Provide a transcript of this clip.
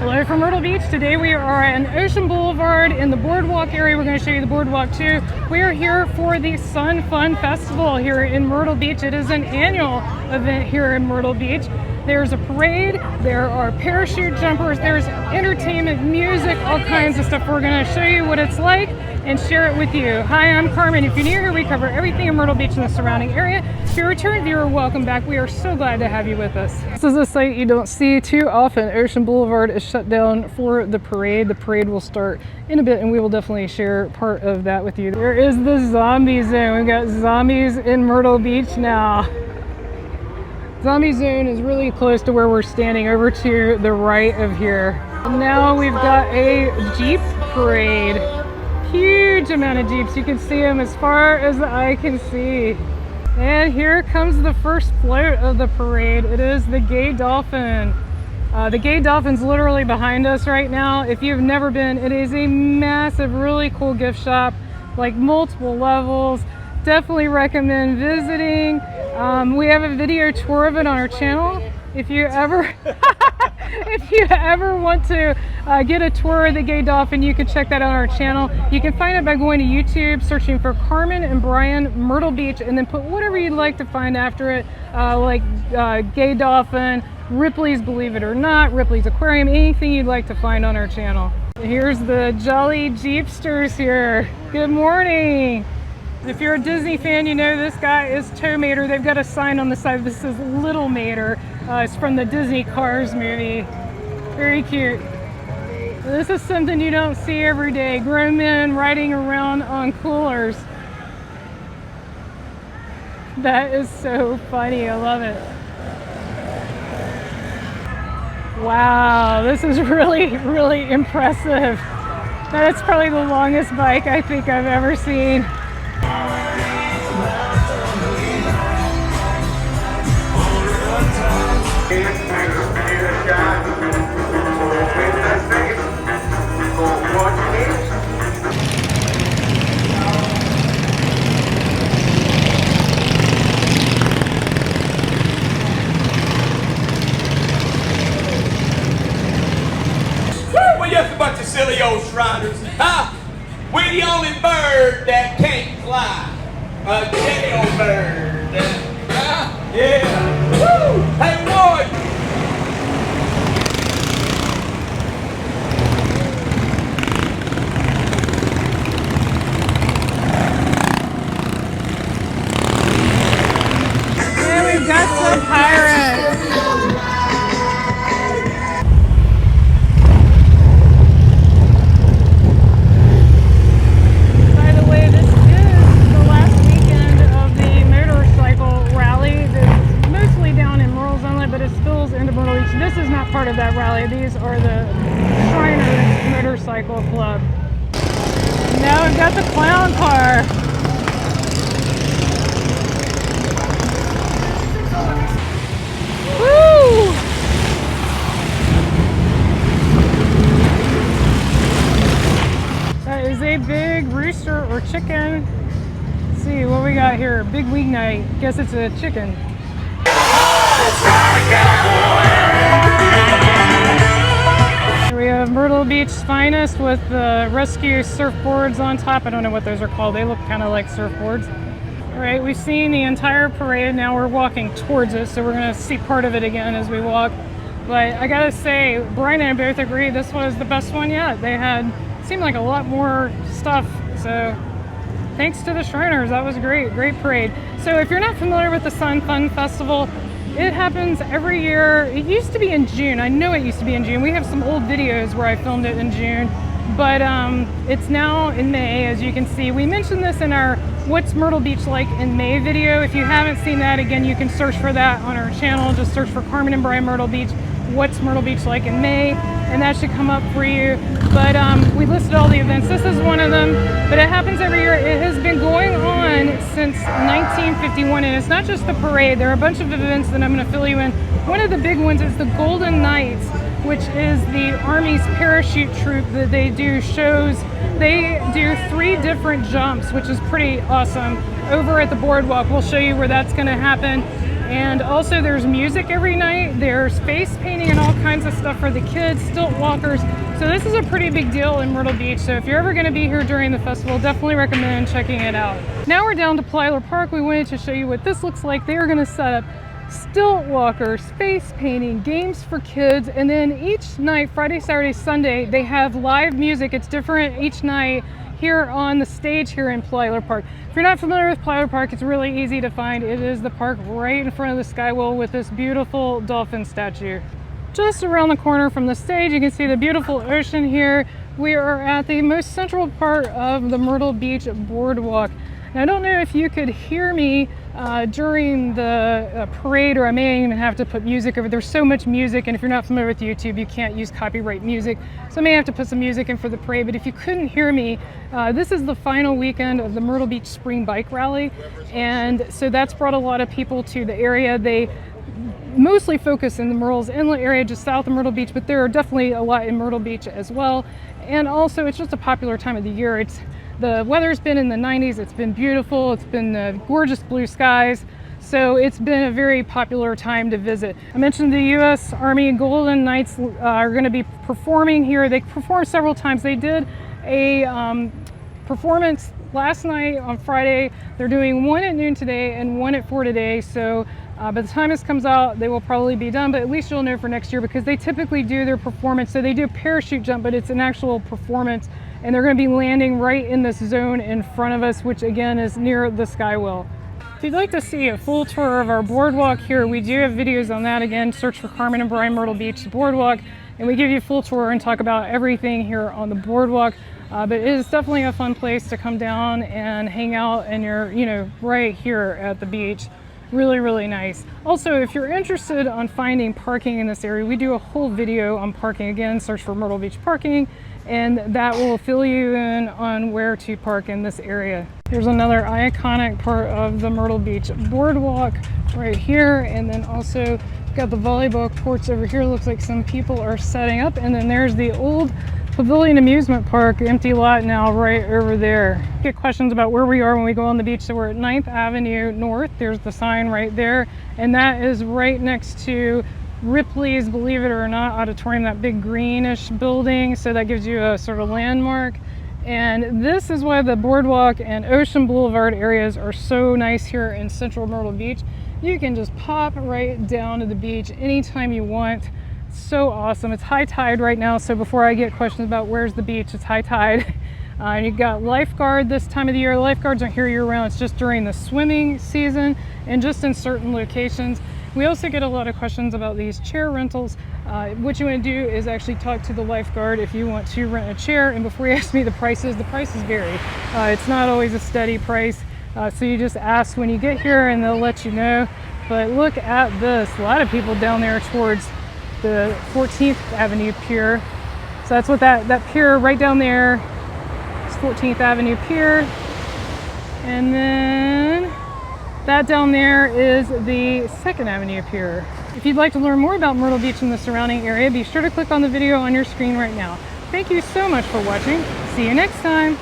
Hello from Myrtle Beach. Today we are on Ocean Boulevard in the Boardwalk area. We're going to show you the Boardwalk too. We are here for the Sun Fun Festival here in Myrtle Beach. It is an annual event here in Myrtle Beach. There's a parade, there are parachute jumpers, there's entertainment, music, all kinds of stuff. We're going to show you what it's like and share it with you. Hi, I'm Carmen. If you're new here, we cover everything in Myrtle Beach and the surrounding area. If you're a return viewer, welcome back. We are so glad to have you with us. This is a sight you don't see too often. Ocean Boulevard is shut down for the parade. The parade will start in a bit and we will definitely share part of that with you. There is the zombie zone. We've got zombies in Myrtle Beach now. Zombie zone is really close to where we're standing, over to the right of here. Now we've got a Jeep parade. Huge amount of Jeeps. You can see them as far as the eye can see. And here comes the first float of the parade. It is the Gay Dolphin. The Gay Dolphin's literally behind us right now. If you've never been, it is a massive, really cool gift shop, like multiple levels. Definitely recommend visiting. We have a video tour of it on our channel. If you ever want to get a tour of the Gay Dolphin, you can check that out on our channel. You can find it by going to YouTube, searching for Carmen and Brian Myrtle Beach, and then put whatever you'd like to find after it, like Gay Dolphin, Ripley's Believe It or Not, Ripley's Aquarium, anything you'd like to find on our channel. Here's the Jolly Jeepsters here. Good morning. If you're a Disney fan, you know this guy is Tow Mater. They've got a sign on the side. This is Little Mater. It's from the Disney Cars movie. Very cute. This is something you don't see every day. Grown men riding around on coolers. That is so funny. I love it. Wow, this is really, really impressive. That's probably the longest bike I think I've ever seen. Well, just a bunch of silly old Shriners. Huh? We're the only bird that can't fly. A jailbird. Yeah. Woo! Hey, boy! And we've got some pirates. This is not part of that rally. These are the Shriner Motorcycle Club. Now we've got the clown car. Woo! That is a big rooster or chicken. Let's see what we got here. Big weeknight. Guess it's a chicken. We have Myrtle Beach's finest with the rescue surfboards on top. I don't know what those are called. They look kind of like surfboards. All right, we've seen the entire parade. Now we're walking towards it, so we're going to see part of it again as we walk. But I gotta say, Brian and I both agree this was the best one yet. They seemed like a lot more stuff. So thanks to the Shriners, that was great parade. So if you're not familiar with the Sun Fun Festival, it happens every year. It used to be in June. I know it used to be in June. We have some old videos where I filmed it in June, but it's now in May, as you can see. We mentioned this in our What's Myrtle Beach Like in May video. If you haven't seen that, again, you can search for that on our channel. Just search for Carmen and Brian Myrtle Beach, What's Myrtle Beach Like in May, and that should come up for you. But we listed all the events. This is one of them, but it happens every year. It has been going on since 1951, and it's not just the parade. There are a bunch of events that I'm going to fill you in. One of the big ones is the Golden Knights, which is the Army's parachute troop that they do shows. They do 3 different jumps, which is pretty awesome, over at the boardwalk. We'll show you where that's going to happen. And also there's music every night. There's face painting and all kinds of stuff for the kids, stilt walkers. So this is a pretty big deal in Myrtle Beach. So if you're ever gonna be here during the festival, definitely recommend checking it out. Now we're down to Plyler Park. We wanted to show you what this looks like. They are gonna set up stilt walkers, face painting, games for kids, and then each night, Friday, Saturday, Sunday, they have live music. It's different each night here on the stage here in Plyler Park. If you're not familiar with Plyler Park, it's really easy to find. It is the park right in front of the Skywheel with this beautiful dolphin statue. Just around the corner from the stage, you can see the beautiful ocean here. We are at the most central part of the Myrtle Beach Boardwalk. Now, I don't know if you could hear me during the parade, or I may even have to put music over. There's so much music, and if you're not familiar with YouTube, you can't use copyright music. So I may have to put some music in for the parade, but if you couldn't hear me, this is the final weekend of the Myrtle Beach Spring Bike Rally. And so that's brought a lot of people to the area. They mostly focus in the Murrells Inlet area just south of Myrtle Beach, but there are definitely a lot in Myrtle Beach as well. And also it's just a popular time of the year. The weather's been in the 90s, it's been beautiful, it's been gorgeous blue skies, so it's been a very popular time to visit. I mentioned the U.S. Army Golden Knights are going to be performing here. They performed several times. They did a performance last night on Friday. They're doing one at noon today and one at 4 today, so by the time this comes out, they will probably be done, but at least you'll know for next year, because they typically do their performance. So they do a parachute jump, but it's an actual performance, and they're going to be landing right in this zone in front of us, which again is near the Skywheel. If you'd like to see a full tour of our boardwalk here, we do have videos on that. Again, search for Carmen and Brian Myrtle Beach Boardwalk, and we give you a full tour and talk about everything here on the boardwalk. But it is definitely a fun place to come down and hang out, and you're, right here at the beach. Really, really nice. Also, if you're interested on finding parking in this area, we do a whole video on parking. Again, search for Myrtle Beach Parking, and that will fill you in on where to park in this area. Here's another iconic part of the Myrtle Beach Boardwalk right here, and then also got the volleyball courts over here. Looks like some people are setting up, and then there's the old Pavilion Amusement Park, empty lot now right over there. Get questions about where we are when we go on the beach. So we're at 9th Avenue North. There's the sign right there, and that is right next to Ripley's Believe It or Not Auditorium, that big greenish building. So that gives you a sort of landmark. And this is why the boardwalk and Ocean Boulevard areas are so nice here in central Myrtle Beach. You can just pop right down to the beach anytime you want. So awesome. It's high tide right now, so before I get questions about where's the beach, it's high tide. And you've got lifeguard this time of the year. Lifeguards aren't here year-round. It's just during the swimming season and just in certain locations. We also get a lot of questions about these chair rentals. What you want to do is actually talk to the lifeguard if you want to rent a chair. And before you ask me the prices vary. It's not always a steady price. So you just ask when you get here and they'll let you know. But look at this. A lot of people down there towards the 14th Avenue Pier. So that's what that pier right down there is, 14th Avenue Pier. And then that down there is the 2nd Avenue Pier. If you'd like to learn more about Myrtle Beach and the surrounding area, be sure to click on the video on your screen right now. Thank you so much for watching. See you next time.